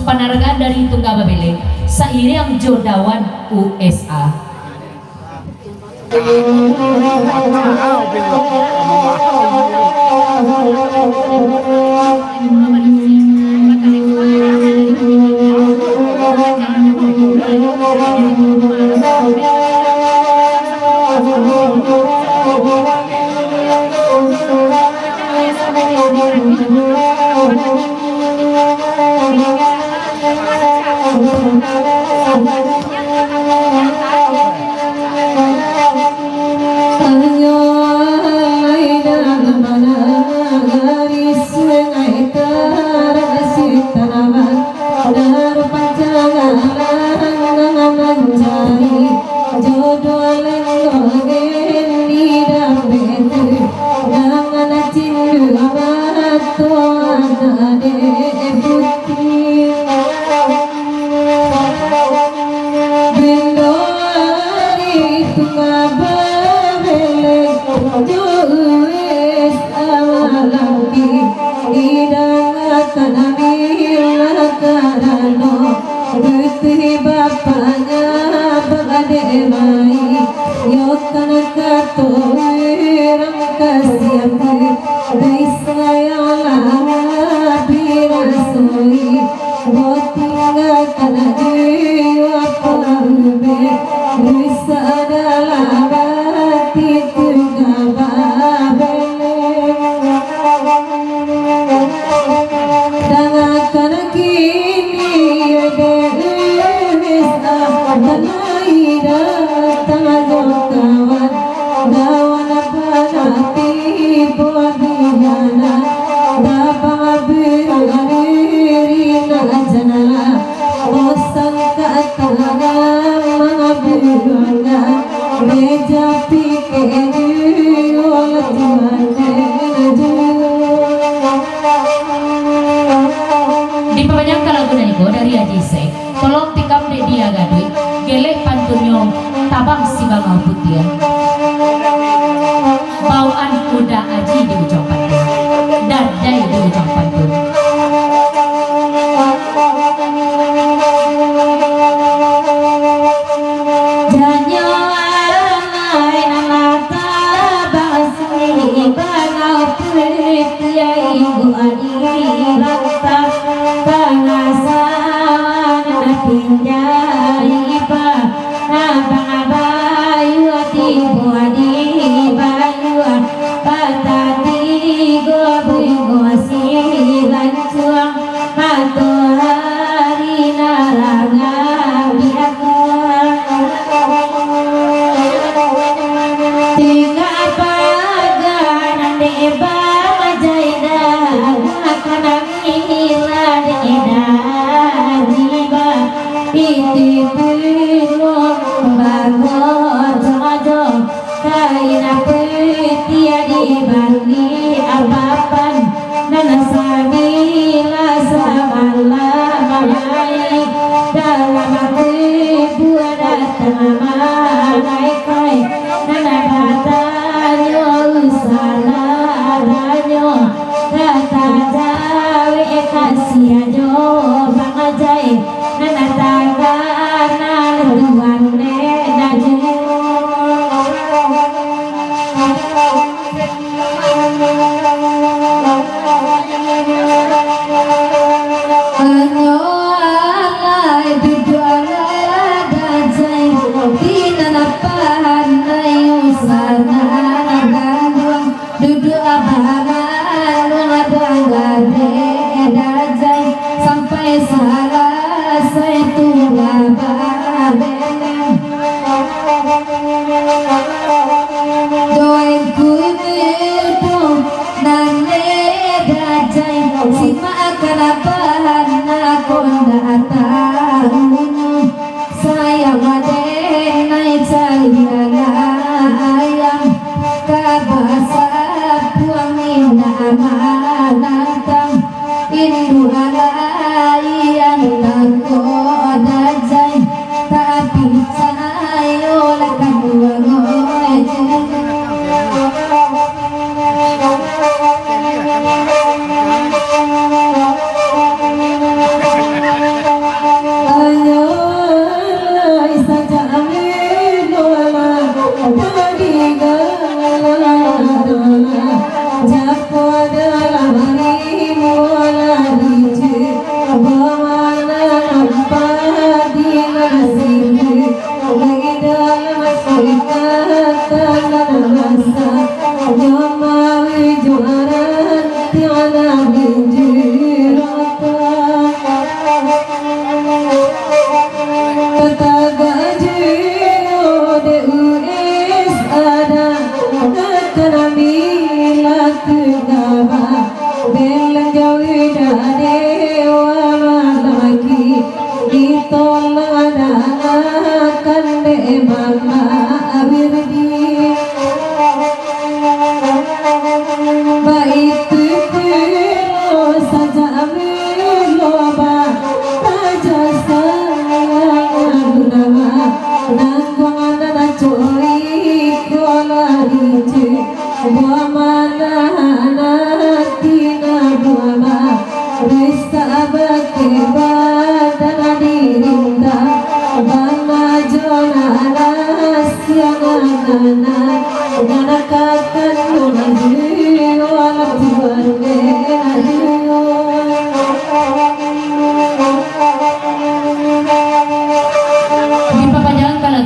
Penghargaan dari Tunggal Babele Sairiang Jodawan USA. Diperbanyak lagu niko dari Ajise, tolong tikam de dia gadui, gelek pantunyo tabang si bangau putih. Bauan kuda aji di ujung pantun, dadai di ujung pantun.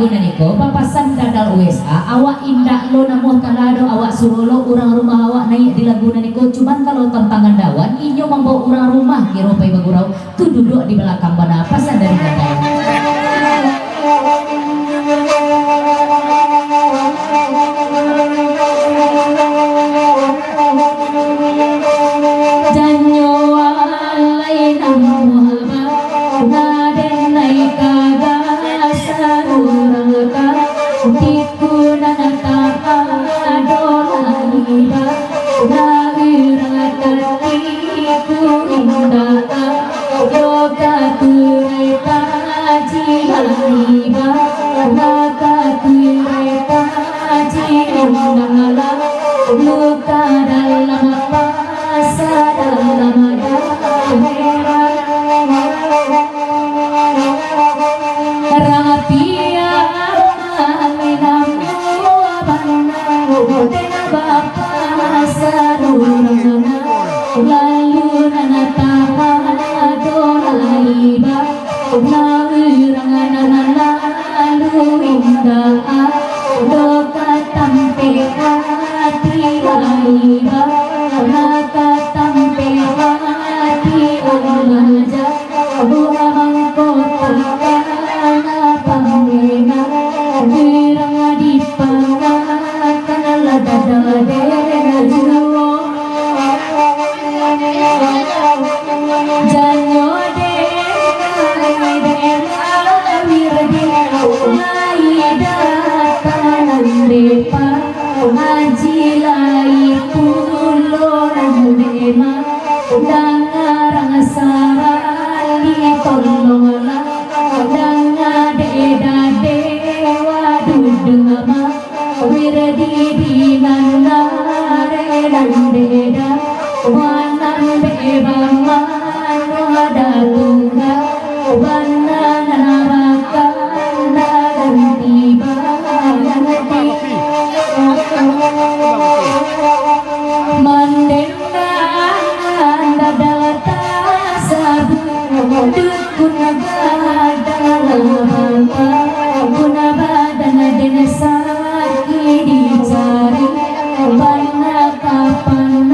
lagu naniko papasan dadal USA awak indah lo namuh kalado awak surolo urang rumah awak naik di lagu naniko cuman kalau tantangan dawan inyo membawa urang rumah kiro pai bagurau tuh duduk di belakang bana pasan dari gadai janyo alai namuh naden naik luka dalam pasar dalam rapia meninamu abang dena bapa sarurana lalu nana dolaiba naurangana lalu indah doka tampe hati laiba naka tampe hati alaja buah mangkota kana pamena dirang dipangatan ladadade juo janyo de wirdi laida tanan depa haji lai puloran dema dangarang sarali tolongola danga deda dewa dudungama wirdi dinanare dan deda wanan beba manwada tungga wanan namakan dan tiba mandendang dadata sabu dukuna dalam guna badan dena sakit dicari bana kapan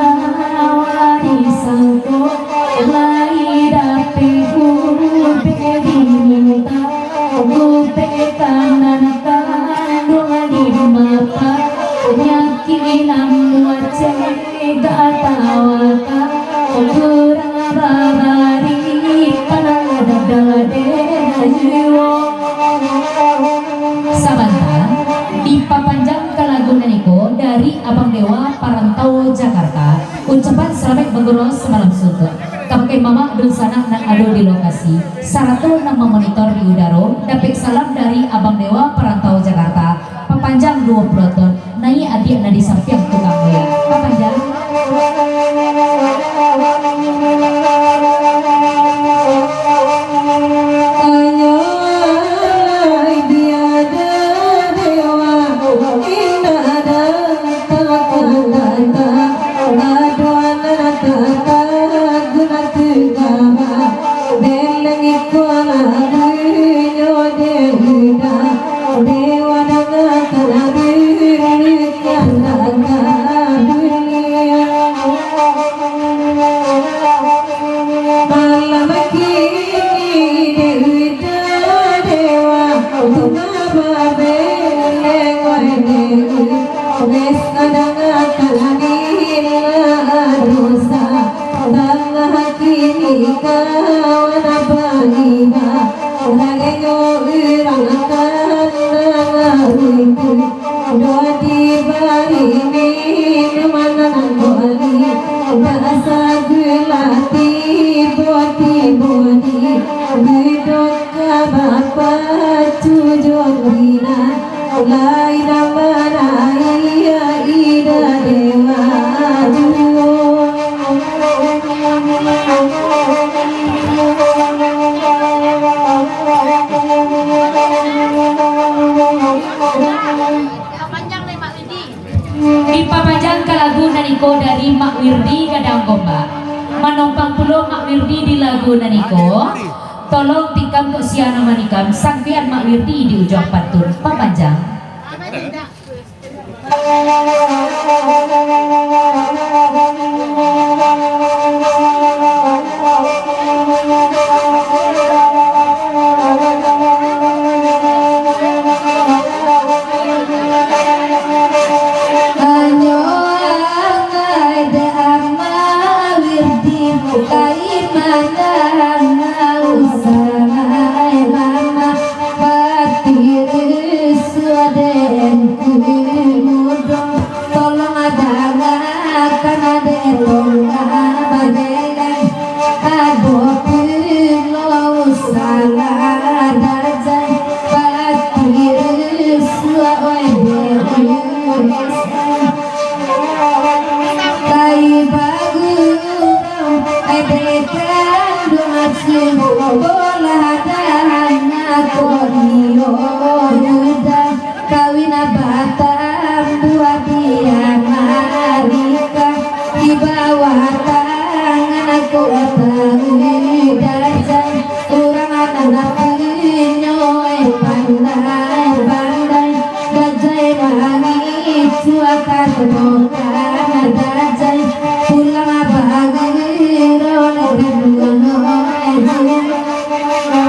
warisangko lai dape gupe diminta gupe kanan kandung di mata yakinam wace gatawaka kurang babari kadadade jiwo sabanta dipapanjang ke lagu naniko dari Abang Dewa Parantau Jakarta ucapan selamat bergeros semalam suntuk kapakai mama dun sana nang ado di lokasi saratu nang memonitor di udaro dapik salam dari Abang Dewa Parantau Jakarta papanjang 2 proton nai adik na di samping tukang we papanjang dipapanjang ke lagu naniko dari Mak Wirdi Gadang Gomba manompang pulo Mak Wirdi di lagu naniko tolong tika manikam kok siana manikam sangpian mak wirdi di ujung pantun papanjang.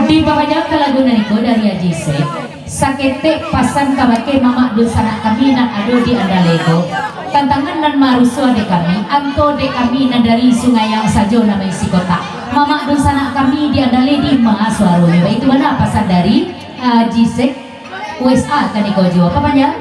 Di Papajang kalagunan itu dari AJC sakete pasan kabake mama dul sanak kami nan ado di Andalego tantangan nan marusu ade kami anto de kami nan dari sungai yang sajo namanya si kota mama dul sanak kami di Andale di Mahaswaru itu mana pasan dari AJC USA kan iko jiwa Papajang.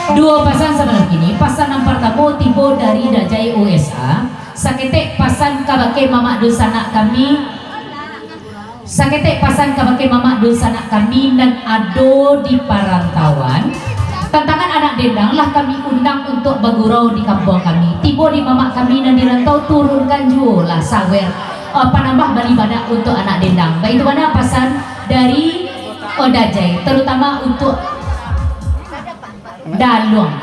Dua pasan sebelum ini pasan yang pertama tiba dari Dajai USA sakete pasan kabake mama dul sanak kami sakete pasan kabake mama dul sanak kami dan ado di parantauan tantangan anak dendang lah kami undang untuk bergurau di kampung kami tiba di mama kami dan dirantau turunkan jualah sawer penambah bali badak untuk anak dendang baik itu mana pasan dari Dajai terutama untuk Daluang.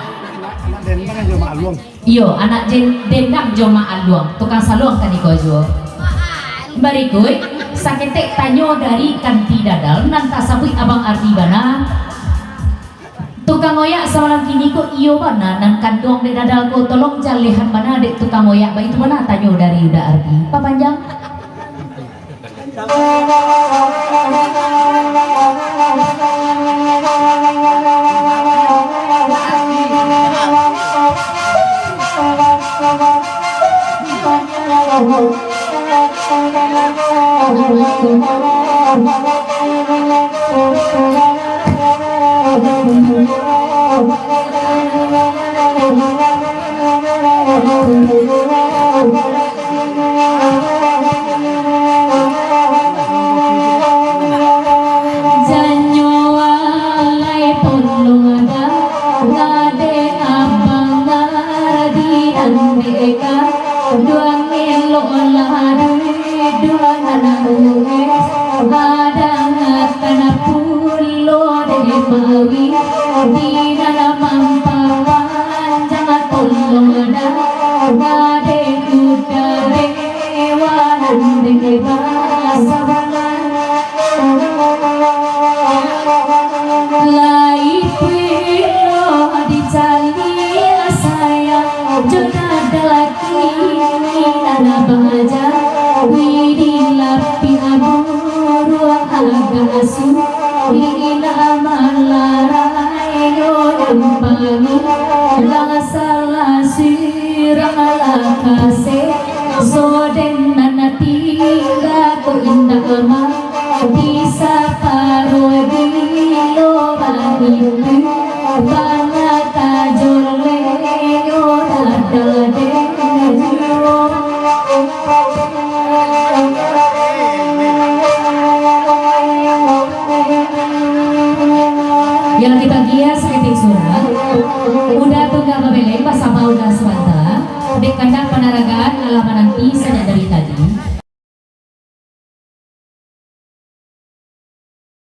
Iyo, anak dendang joma aluang, tukang saluang kan iko jo. Barikui, sakete tanyo dari kanti dadal, nanta sabui abang arti bana. Tukang oyak semalam kini ko iyo bana, nan kandung de dadal ko tolong jalihan bana dek tukang oyak, ba itu bana tanyo dari udah arti. Papanjang? Yang kita gias ketik surat udah tunggal babeleng pas sama udah semata dek kandang penaragaan alaman nanti sejak dari tadi